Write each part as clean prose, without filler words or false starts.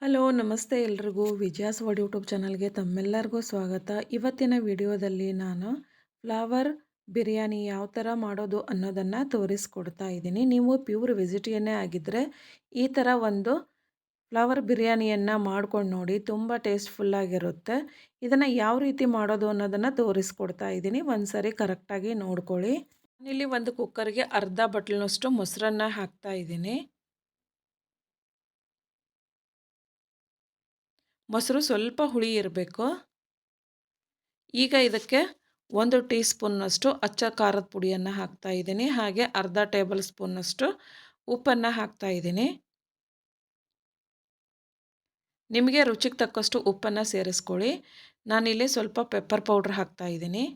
Hello ನಮಸ್ತೆ ಎಲ್ರಿಗೂ ವಿಜಯಾಸ್ word YouTube ಚಾನಲ್ಗೆ ತಮ್ಮೆಲ್ಲರಿಗೂ ಸ್ವಾಗತ. ಇವತ್ತಿನ ವಿಡಿಯೋದಲ್ಲಿ ನಾನು ಫ್ಲವರ್ ಬಿರಿಯಾನಿ ಯಾವ ಥರ ಮಾಡೋದು ಅನ್ನೋದನ್ನು ತೋರಿಸ್ಕೊಡ್ತಾ ಇದ್ದೀನಿ. ನೀವು ಪ್ಯೂರ್ ವೆಜಿಟೇರಿಯನ್ನೇ ಆಗಿದ್ದರೆ ಈ ಥರ ಒಂದು ಫ್ಲವರ್ ಬಿರಿಯಾನಿಯನ್ನು ಮಾಡ್ಕೊಂಡು ನೋಡಿ, ತುಂಬ ಟೇಸ್ಟ್ಫುಲ್ಲಾಗಿರುತ್ತೆ. ಇದನ್ನು ಯಾವ ರೀತಿ ಮಾಡೋದು ಅನ್ನೋದನ್ನು ತೋರಿಸ್ಕೊಡ್ತಾ ಇದ್ದೀನಿ. ಒಂದು ಸರಿ ಕರೆಕ್ಟಾಗಿ ನೋಡ್ಕೊಳ್ಳಿ. ನಾನಿಲ್ಲಿ ಒಂದು ಕುಕ್ಕರ್ಗೆ ಅರ್ಧ ಬಟ್ಲಿನಷ್ಟು ಮೊಸರನ್ನ ಹಾಕ್ತಾ ಇದ್ದೀನಿ. ಮೊಸರು ಸ್ವಲ್ಪ ಹುಳಿ ಇರಬೇಕು. ಈಗ ಇದಕ್ಕೆ 1 ಟೀ ಸ್ಪೂನ್ನಷ್ಟು ಅಚ್ಚ ಖಾರದ ಪುಡಿಯನ್ನು ಹಾಕ್ತಾ ಇದ್ದೀನಿ. ಹಾಗೆ ಅರ್ಧ ಟೇಬಲ್ ಸ್ಪೂನ್ನಷ್ಟು ಉಪ್ಪನ್ನು ಹಾಕ್ತಾ ಇದ್ದೀನಿ. ನಿಮಗೆ ರುಚಿಗೆ ತಕ್ಕಷ್ಟು ಉಪ್ಪನ್ನು ಸೇರಿಸ್ಕೊಳ್ಳಿ. ನಾನಿಲ್ಲಿ ಸ್ವಲ್ಪ ಪೆಪ್ಪರ್ ಪೌಡ್ರ್ ಹಾಕ್ತಾ ಇದ್ದೀನಿ.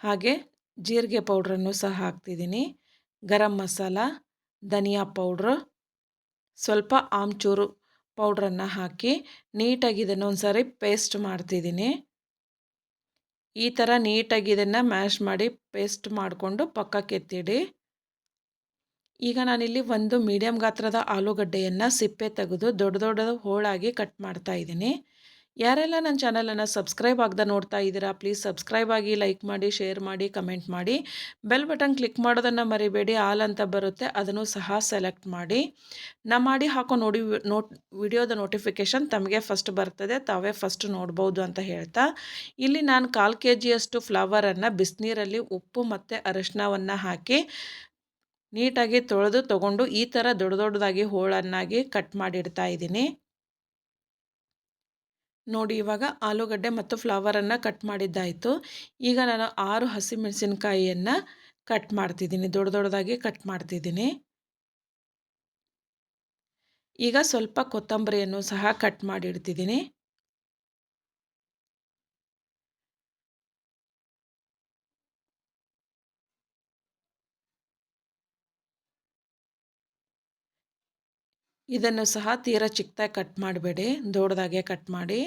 ಹಾಗೆ ಜೀರಿಗೆ ಪೌಡ್ರನ್ನು ಸಹ ಹಾಕ್ತಿದ್ದೀನಿ. ಗರಂ ಮಸಾಲ, ಧನಿಯಾ ಪೌಡ್ರು, ಸ್ವಲ್ಪ ಆಮ್ಚೂರು ಪೌಡ್ರನ್ನು ಹಾಕಿ ನೀಟಾಗಿ ಇದನ್ನು ಒಂದು ಸಾರಿ ಪೇಸ್ಟ್ ಮಾಡ್ತಿದ್ದೀನಿ. ಈ ಥರ ನೀಟಾಗಿ ಇದನ್ನು ಮ್ಯಾಶ್ ಮಾಡಿ ಪೇಸ್ಟ್ ಮಾಡಿಕೊಂಡು ಪಕ್ಕಕ್ಕೆ ಎತ್ತಿಡಿ. ಈಗ ನಾನಿಲ್ಲಿ ಒಂದು ಮೀಡಿಯಮ್ ಗಾತ್ರದ ಆಲೂಗಡ್ಡೆಯನ್ನು ಸಿಪ್ಪೆ ತೆಗೆದು ದೊಡ್ಡ ದೊಡ್ಡದು ಹೋಳಾಗಿ ಕಟ್ ಮಾಡ್ತಾ ಇದ್ದೀನಿ. ಯಾರೆಲ್ಲ ನನ್ನ ಚಾನಲನ್ನು ಸಬ್ಸ್ಕ್ರೈಬ್ ಆಗದೆ ನೋಡ್ತಾ ಇದ್ದೀರಾ, ಪ್ಲೀಸ್ ಸಬ್ಸ್ಕ್ರೈಬ್ ಆಗಿ, ಲೈಕ್ ಮಾಡಿ, ಶೇರ್ ಮಾಡಿ, ಕಮೆಂಟ್ ಮಾಡಿ. ಬೆಲ್ ಬಟನ್ ಕ್ಲಿಕ್ ಮಾಡೋದನ್ನು ಮರಿಬೇಡಿ. ಆಲ್ ಅಂತ ಬರುತ್ತೆ, ಅದನ್ನು ಸಹ ಸೆಲೆಕ್ಟ್ ಮಾಡಿ. ನಾ ಮಾಡಿ ಹಾಕೋ ವಿಡಿಯೋದ ನೋಟಿಫಿಕೇಷನ್ ತಮಗೆ ಫಸ್ಟ್ ಬರ್ತದೆ, ತಾವೇ ಫಸ್ಟ್ ನೋಡ್ಬೋದು ಅಂತ ಹೇಳ್ತಾ, ಇಲ್ಲಿ ನಾನು 1/4 kg ಫ್ಲವರನ್ನು ಬಿಸಿನೀರಲ್ಲಿ ಉಪ್ಪು ಮತ್ತು ಅರಿಶಿನವನ್ನು ಹಾಕಿ ನೀಟಾಗಿ ತೊಳೆದು ತೊಗೊಂಡು ಈ ಥರ ದೊಡ್ಡ ದೊಡ್ಡದಾಗಿ ಹೋಳನ್ನಾಗಿ ಕಟ್ ಮಾಡಿಡ್ತಾ ಇದ್ದೀನಿ. ನೋಡಿ, ಇವಾಗ ಆಲೂಗಡ್ಡೆ ಮತ್ತು ಫ್ಲವರನ್ನು ಕಟ್ ಮಾಡಿದ್ದಾಯಿತು. ಈಗ ನಾನು 6 ಹಸಿಮೆಣಸಿನಕಾಯಿಯನ್ನು ಕಟ್ ಮಾಡ್ತಿದ್ದೀನಿ, ದೊಡ್ಡ ದೊಡ್ಡದಾಗಿ ಕಟ್ ಮಾಡ್ತಿದ್ದೀನಿ. ಈಗ ಸ್ವಲ್ಪ ಕೊತ್ತಂಬರಿಯನ್ನು ಸಹ ಕಟ್ ಮಾಡಿಡ್ತಿದ್ದೀನಿ. ಇದನ್ನು ಸಹ ತೀರಾ ಚಿಕ್ಕದಾಗಿ ಕಟ್ ಮಾಡಬೇಡಿ, ದೊಡ್ಡದಾಗೆ ಕಟ್ ಮಾಡಿ.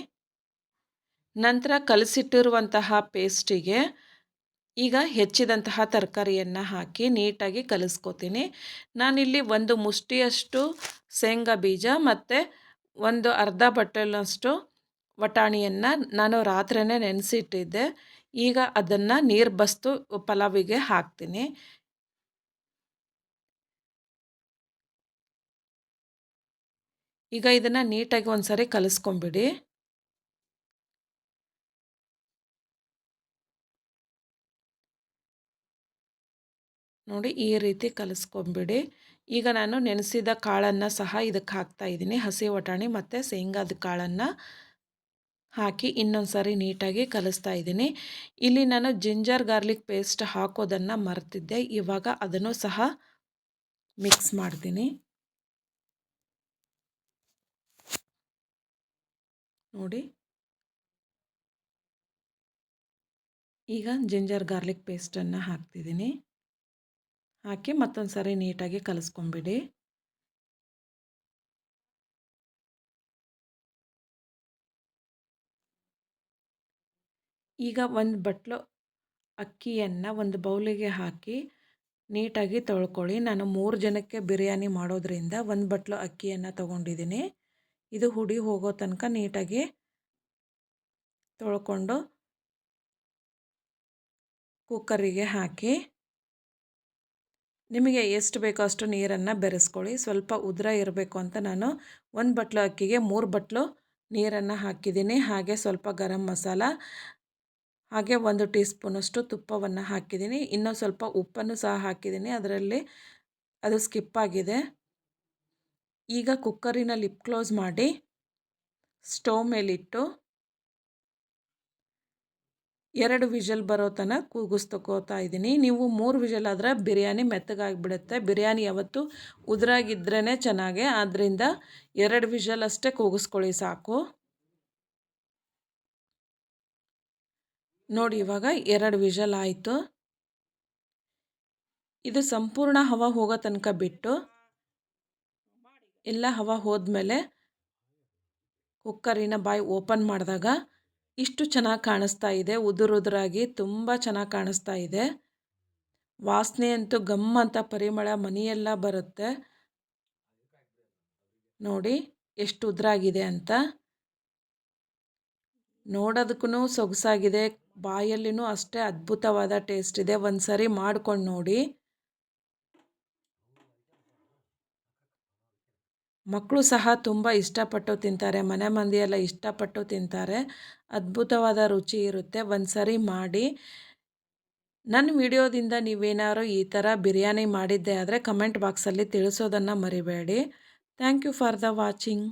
ನಂತರ ಕಲಸಿಟ್ಟಿರುವಂತಹ ಪೇಸ್ಟಿಗೆ ಈಗ ಹೆಚ್ಚಿದಂತಹ ತರಕಾರಿಯನ್ನು ಹಾಕಿ ನೀಟಾಗಿ ಕಲಿಸ್ಕೊತೀನಿ. ನಾನಿಲ್ಲಿ ಒಂದು ಮುಷ್ಟಿಯಷ್ಟು ಶೇಂಗಾ ಬೀಜ ಮತ್ತು ಒಂದು ಅರ್ಧ ಬಟ್ಟಲಷ್ಟು ವಟಾಣಿಯನ್ನು ನಾನು ರಾತ್ರಿಯೇ ನೆನೆಸಿಟ್ಟಿದ್ದೆ. ಈಗ ಅದನ್ನು ನೀರು ಬಸ್ದು ಪಲಾವಿಗೆ ಹಾಕ್ತೀನಿ. ಈಗ ಇದನ್ನು ನೀಟಾಗಿ ಒಂದು ಸಾರಿ ಕಲಿಸ್ಕೊಂಬಿಡಿ. ನೋಡಿ, ಈ ರೀತಿ ಕಲಿಸ್ಕೊಂಬಿಡಿ. ಈಗ ನಾನು ನೆನೆಸಿದ ಕಾಳನ್ನು ಸಹ ಇದಕ್ಕೆ ಹಾಕ್ತಾ ಇದ್ದೀನಿ. ಹಸಿ ವಟಾಣಿ ಮತ್ತು ಶೇಂಗಾದ ಕಾಳನ್ನು ಹಾಕಿ ಇನ್ನೊಂದು ಸಾರಿ ನೀಟಾಗಿ ಕಲಿಸ್ತಾ ಇದ್ದೀನಿ. ಇಲ್ಲಿ ನಾನು ಜಿಂಜರ್ ಗಾರ್ಲಿಕ್ ಪೇಸ್ಟ್ ಹಾಕೋದನ್ನು ಮರೆತಿದ್ದೆ. ಇವಾಗ ಅದನ್ನು ಸಹ ಮಿಕ್ಸ್ ಮಾಡ್ತೀನಿ. ನೋಡಿ, ಈಗ ಜಿಂಜರ್ ಗಾರ್ಲಿಕ್ ಪೇಸ್ಟನ್ನು ಹಾಕ್ತಿದ್ದೀನಿ. ಹಾಕಿ ಮತ್ತೊಂದು ಸಾರಿ ನೀಟಾಗಿ ಕಲಿಸ್ಕೊಂಬಿಡಿ. ಈಗ ಒಂದು ಬಟ್ಲು ಅಕ್ಕಿಯನ್ನು ಒಂದು ಬೌಲಿಗೆ ಹಾಕಿ ನೀಟಾಗಿ ತೊಳ್ಕೊಳ್ಳಿ. ನಾನು 3 ಜನಕ್ಕೆ ಬಿರಿಯಾನಿ ಮಾಡೋದ್ರಿಂದ ಒಂದು ಬಟ್ಲು ಅಕ್ಕಿಯನ್ನು ತೊಗೊಂಡಿದ್ದೀನಿ. ಇದು ಹುಡಿ ಹೋಗೋ ತನಕ ನೀಟಾಗಿ ತೊಳ್ಕೊಂಡು ಕುಕ್ಕರಿಗೆ ಹಾಕಿ ನಿಮಗೆ ಎಷ್ಟು ಬೇಕೋ ಅಷ್ಟು ನೀರನ್ನು ಬೆರೆಸ್ಕೊಳ್ಳಿ. ಸ್ವಲ್ಪ ಉದುರ ಇರಬೇಕು ಅಂತ ನಾನು 1 ಬಟ್ಲು ಅಕ್ಕಿಗೆ 3 ಬಟ್ಲು ನೀರನ್ನು ಹಾಕಿದ್ದೀನಿ. ಹಾಗೆ ಸ್ವಲ್ಪ ಗರಂ ಮಸಾಲ, ಹಾಗೆ 1 ಟೀ ಸ್ಪೂನಷ್ಟು ತುಪ್ಪವನ್ನು ಹಾಕಿದ್ದೀನಿ. ಇನ್ನೂ ಸ್ವಲ್ಪ ಉಪ್ಪನ್ನು ಸಹ ಹಾಕಿದ್ದೀನಿ, ಅದರಲ್ಲಿ ಅದು ಸ್ಕಿಪ್ ಆಗಿದೆ. ಈಗ ಕುಕ್ಕರಿನ ಲಿಪ್ ಕ್ಲೋಸ್ ಮಾಡಿ ಸ್ಟವ್ ಮೇಲಿಟ್ಟು 2 ವಿಷಲ್ ಬರೋ ತನಕ ಕೂಗಿಸ್ಕೊತಾ ಇದ್ದೀನಿ. ನೀವು 3 ವಿಷಲ್ ಆದರೆ ಬಿರಿಯಾನಿ ಮೆತ್ತಗಾಗಿಬಿಡುತ್ತೆ. ಬಿರಿಯಾನಿ ಯಾವತ್ತೂ ಉದುರಾಗಿದ್ರೇ ಚೆನ್ನಾಗೆ, ಆದ್ದರಿಂದ 2 ವಿಷಲ್ ಅಷ್ಟೇ ಕೂಗಿಸ್ಕೊಳ್ಳಿ ಸಾಕು. ನೋಡಿ, ಇವಾಗ 2 ವಿಷಲ್ ಆಯಿತು. ಇದು ಸಂಪೂರ್ಣ ಹವಾ ಹೋಗೋ ತನಕ ಬಿಟ್ಟು ಎಲ್ಲ ಹವಾ ಹೋದ್ಮೇಲೆ ಕುಕ್ಕರಿನ ಬಾಯಿ ಓಪನ್ ಮಾಡಿದಾಗ ಇಷ್ಟು ಚೆನ್ನಾಗಿ ಕಾಣಿಸ್ತಾ ಇದೆ. ಉದುರಾಗಿ ತುಂಬ ಚೆನ್ನಾಗಿ ಕಾಣಿಸ್ತಾ ಇದೆ. ವಾಸನೆ ಅಂತೂ ಗಮ್ ಅಂತ ಪರಿಮಳ ಮನೆಯೆಲ್ಲ ಬರುತ್ತೆ ನೋಡಿ. ಎಷ್ಟು ಉದ್ರಾಗಿದೆ ಅಂತ. ನೋಡೋದಕ್ಕೂ ಸೊಗಸಾಗಿದೆ, ಬಾಯಲ್ಲಿನೂ ಅಷ್ಟೇ ಅದ್ಭುತವಾದ ಟೇಸ್ಟ್ ಇದೆ. ಒಂದು ಸರಿ ಮಾಡ್ಕೊಂಡು ನೋಡಿ. ಮಕ್ಕಳು ಸಹ ತುಂಬ ಇಷ್ಟಪಟ್ಟು ತಿಂತಾರೆ, ಮನೆ ಮಂದಿಯೆಲ್ಲ ಇಷ್ಟಪಟ್ಟು ತಿಂತಾರೆ. ಅದ್ಭುತವಾದ ರುಚಿ ಇರುತ್ತೆ, ಒಂದು ಸರಿ ಮಾಡಿ. ನನ್ನ ವಿಡಿಯೋದಿಂದ ನೀವೇನಾದ್ರು ಈ ಥರ ಬಿರಿಯಾನಿ ಮಾಡಿದ್ದೆ ಆದರೆ ಕಮೆಂಟ್ ಬಾಕ್ಸಲ್ಲಿ ತಿಳಿಸೋದನ್ನು ಮರಿಬೇಡಿ. Thank you for the watching.